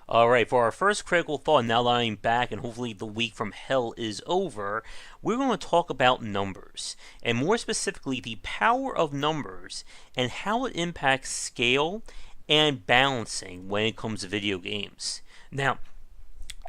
Alright, for our first critical thought, now that I'm back and hopefully the week from hell is over, we're going to talk about numbers, and more specifically, the power of numbers and how it impacts scale and balancing when it comes to video games. Now,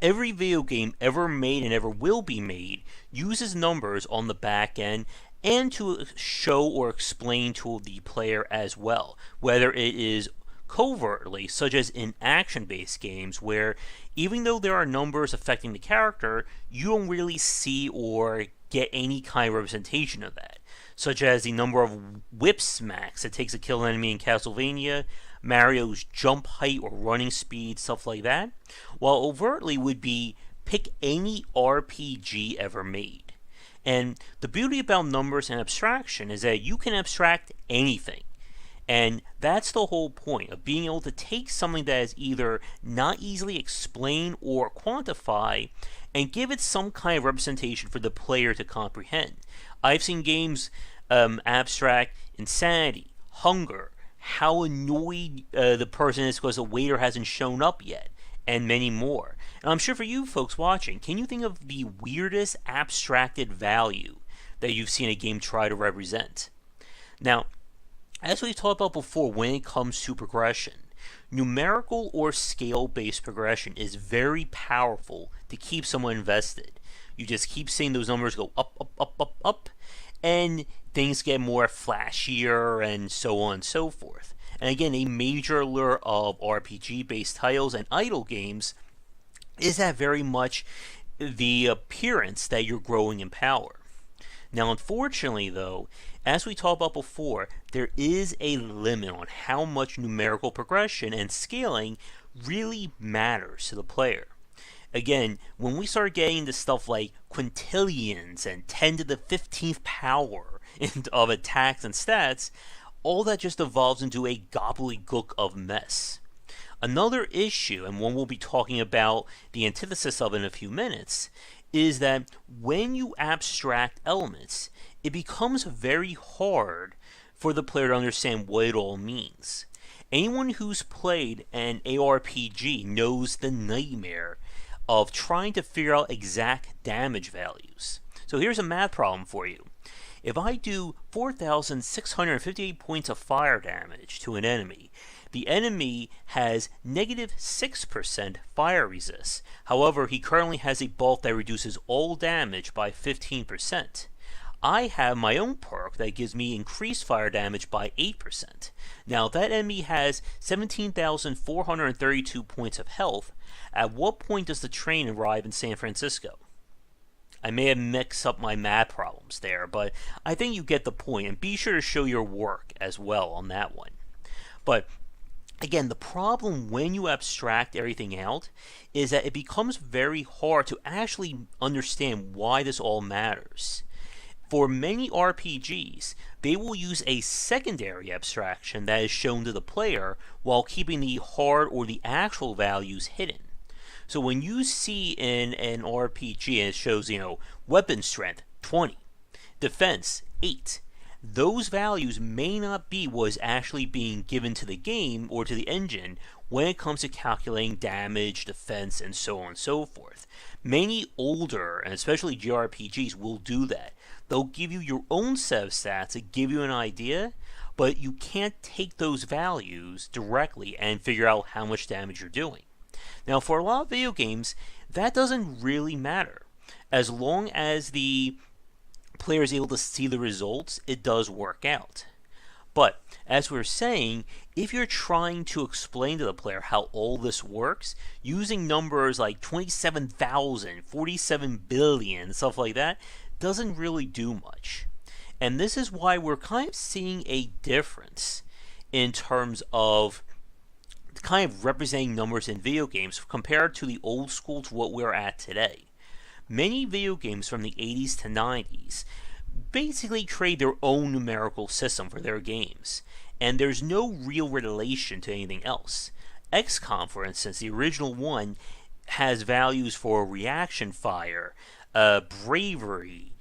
every video game ever made and ever will be made uses numbers on the back end and to show or explain to the player as well, whether it is covertly, such as in action-based games, where even though there are numbers affecting the character, you don't really see or get any kind of representation of that, such as the number of whip smacks it takes to kill an enemy in Castlevania, Mario's jump height or running speed, stuff like that, while overtly would be pick any RPG ever made. And the beauty about numbers and abstraction is that you can abstract anything. And that's the whole point of being able to take something that is either not easily explained or quantify and give it some kind of representation for the player to comprehend. I've seen games abstract insanity, hunger, how annoyed the person is because the waiter hasn't shown up yet, and many more. And I'm sure for you folks watching, can you think of the weirdest abstracted value that you've seen a game try to represent? Now, as we talked about before, when it comes to progression, numerical or scale-based progression is very powerful to keep someone invested. You just keep seeing those numbers go up, up, up, up, up, and things get more flashier and so on and so forth. And again, a major allure of RPG-based titles and idle games is that very much the appearance that you're growing in power. Now, unfortunately, though, as we talked about before, there is a limit on how much numerical progression and scaling really matters to the player. Again, when we start getting to stuff like quintillions and 10 to the 15th power of attacks and stats, all that just evolves into a gobbledygook of mess. Another issue, and one we'll be talking about the antithesis of in a few minutes, is that when you abstract elements, it becomes very hard for the player to understand what it all means. Anyone who's played an ARPG knows the nightmare of trying to figure out exact damage values. So here's a math problem for you. If I do 4,658 points of fire damage to an enemy, the enemy has negative 6% fire resist. However, he currently has a bolt that reduces all damage by 15%. I have my own perk that gives me increased fire damage by 8%. Now, that enemy has 17,432 points of health. At what point does the train arrive in San Francisco? I may have mixed up my math problems there, but I think you get the point, and be sure to show your work as well on that one. But again, the problem when you abstract everything out is that it becomes very hard to actually understand why this all matters. For many RPGs, they will use a secondary abstraction that is shown to the player while keeping the hard or the actual values hidden. So when you see in an RPG and it shows, weapon strength 20, defense 8, those values may not be what is actually being given to the game or to the engine when it comes to calculating damage, defense, and so on and so forth. Many older, and especially JRPGs, will do that. They'll give you your own set of stats to give you an idea, but you can't take those values directly and figure out how much damage you're doing. Now, for a lot of video games, that doesn't really matter. As long as the player is able to see the results, it does work out. But, as we were saying, if you're trying to explain to the player how all this works, using numbers like 27,000, 47 billion, stuff like that, doesn't really do much. And this is why we're kind of seeing a difference in terms of kind of representing numbers in video games compared to the old school to what we're at today. Many video games from the 80s to 90s basically create their own numerical system for their games, and there's no real relation to anything else. XCOM, for instance, the original one, has values for reaction fire, bravery,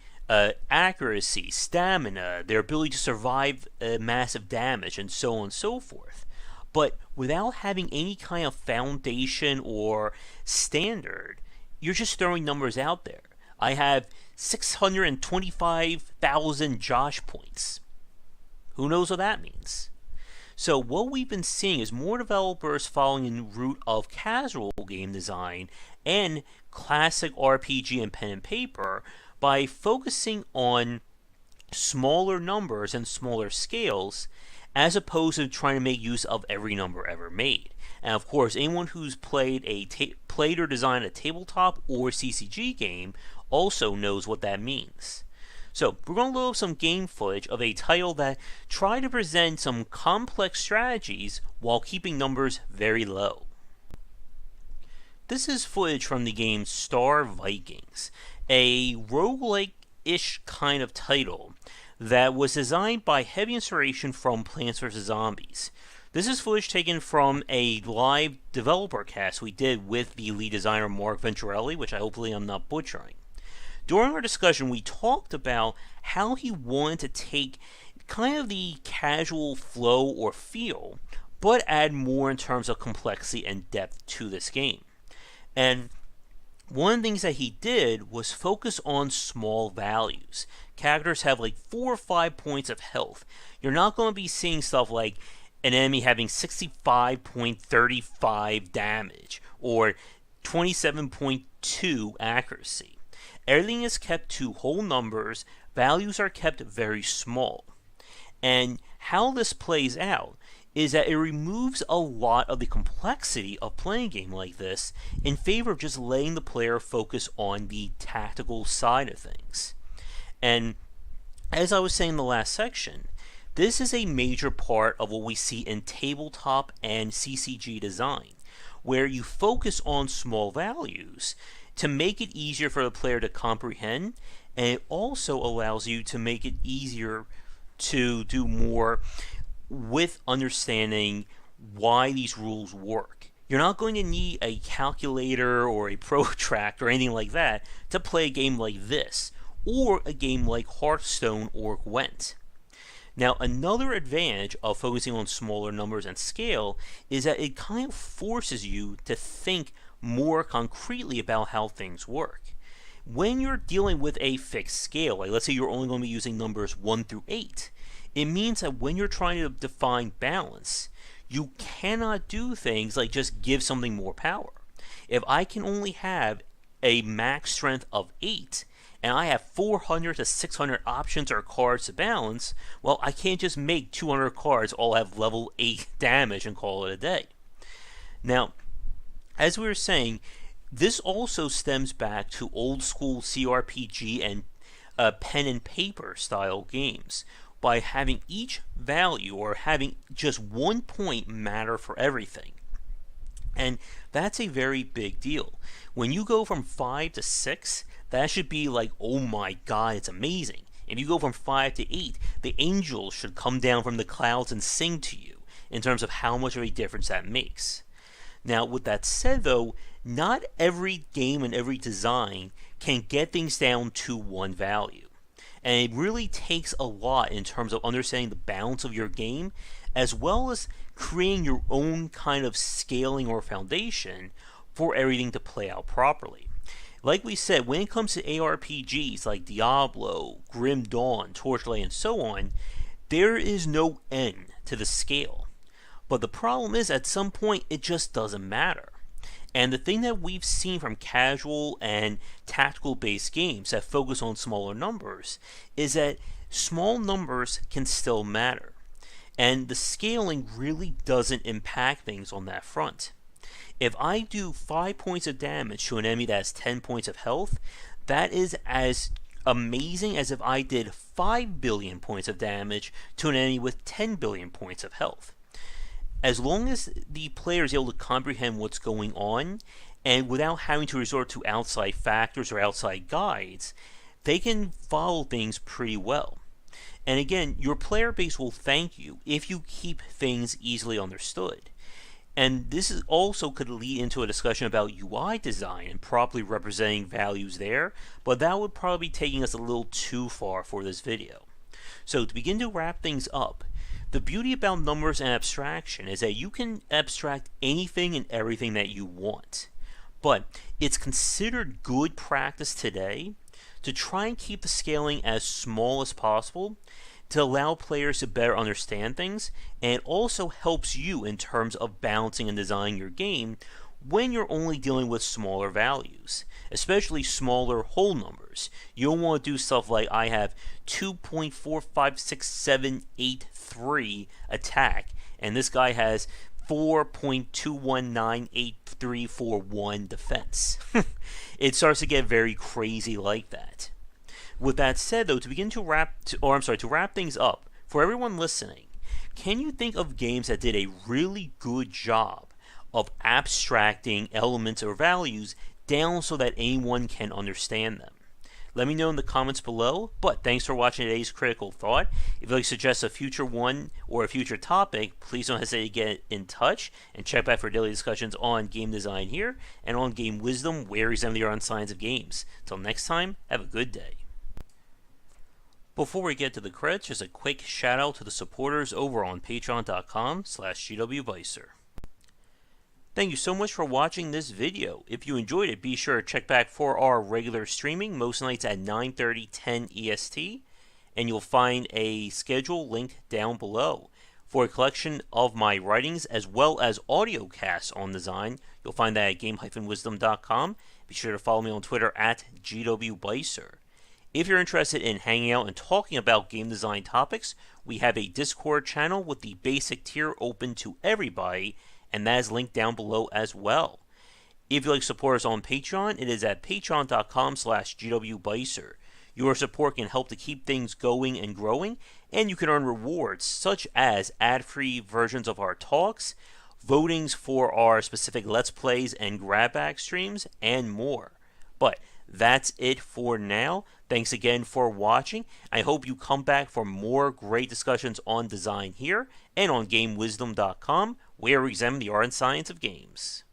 accuracy, stamina, their ability to survive massive damage, and so on and so forth. But without having any kind of foundation or standard, you're just throwing numbers out there. I have 625,000 Josh points. Who knows what that means? So what we've been seeing is more developers following in the route of casual game design and classic RPG and pen and paper by focusing on smaller numbers and smaller scales as opposed to trying to make use of every number ever made. And of course, anyone who's played or designed a tabletop or CCG game also knows what that means. So we're going to load up some game footage of a title that tried to present some complex strategies while keeping numbers very low. This is footage from the game Star Vikings, a roguelike-ish kind of title that was designed by heavy inspiration from Plants vs. Zombies. This is footage taken from a live developer cast we did with the lead designer Mark Venturelli, which hopefully I'm not butchering. During our discussion, we talked about how he wanted to take kind of the casual flow or feel, but add more in terms of complexity and depth to this game. And one of the things that he did was focus on small values. Characters have like 4 or 5 points of health. You're not going to be seeing stuff like an enemy having 65.35 damage or 27.2 accuracy. Everything is kept to whole numbers, values are kept very small. And how this plays out is that it removes a lot of the complexity of playing a game like this in favor of just letting the player focus on the tactical side of things. And as I was saying in the last section, this is a major part of what we see in tabletop and CCG design, where you focus on small values to make it easier for the player to comprehend, and it also allows you to make it easier to do more with understanding why these rules work. You're not going to need a calculator or a protractor or anything like that to play a game like this, or a game like Hearthstone or Gwent. Now, another advantage of focusing on smaller numbers and scale is that it kind of forces you to think more concretely about how things work. When you're dealing with a fixed scale, like let's say you're only going to be using numbers 1 through 8, it means that when you're trying to define balance, you cannot do things like just give something more power. If I can only have a max strength of 8, and I have 400 to 600 options or cards to balance, well, I can't just make 200 cards all have level 8 damage and call it a day. Now, as we were saying, this also stems back to old school CRPG and pen and paper style games by having each value or having just 1 point matter for everything. And that's a very big deal. When you go from 5 to 6, that should be like, oh my god, it's amazing. If you go from 5 to 8, the angels should come down from the clouds and sing to you in terms of how much of a difference that makes. Now, with that said though, not every game and every design can get things down to one value. And it really takes a lot in terms of understanding the balance of your game, as well as creating your own kind of scaling or foundation for everything to play out properly. Like we said, when it comes to ARPGs like Diablo, Grim Dawn, Torchlight, and so on, there is no end to the scale. But the problem is, at some point, it just doesn't matter. And the thing that we've seen from casual and tactical-based games that focus on smaller numbers is that small numbers can still matter. And the scaling really doesn't impact things on that front. If I do 5 points of damage to an enemy that has 10 points of health, that is as amazing as if I did 5 billion points of damage to an enemy with 10 billion points of health. As long as the player is able to comprehend what's going on, and without having to resort to outside factors or outside guides, they can follow things pretty well. And again, your player base will thank you if you keep things easily understood. And this is also could lead into a discussion about UI design and properly representing values there, but that would probably be taking us a little too far for this video. So to begin to wrap things up, The beauty about numbers and abstraction is that you can abstract anything and everything that you want. But it's considered good practice today to try and keep the scaling as small as possible to allow players to better understand things, and it also helps you in terms of balancing and designing your game when you're only dealing with smaller values, especially smaller whole numbers. You don't want to do stuff like I have 2.45678 attack, and this guy has 4.2198341 defense. It starts to get very crazy like that. With that said, though, to wrap things up, for everyone listening, can you think of games that did a really good job of abstracting elements or values down so that anyone can understand them? Let me know in the comments below, but thanks for watching today's Critical Thought. If you'd like to suggest a future one or a future topic, please don't hesitate to get in touch and check back for daily discussions on game design here and on Game Wisdom, where we examine the art and science of games. Until next time, have a good day. Before we get to the credits, just a quick shout out to the supporters over on patreon.com/GWBycer. Thank you so much for watching this video. If you enjoyed it, be sure to check back for our regular streaming, most nights at 9:30, 10 EST, and you'll find a schedule linked down below. For a collection of my writings as well as audio casts on design, you'll find that at game-wisdom.com. Be sure to follow me on Twitter at GWBycer. If you're interested in hanging out and talking about game design topics, we have a Discord channel with the basic tier open to everybody, and that is linked down below as well. If you'd like to support us on Patreon, it is at patreon.com/GWBycer. Your support can help to keep things going and growing, and you can earn rewards such as ad-free versions of our talks, votings for our specific Let's Plays and grab-bag streams, and more. But that's it for now. Thanks again for watching. I hope you come back for more great discussions on design here and on GameWisdom.com, where we examine the art and science of games.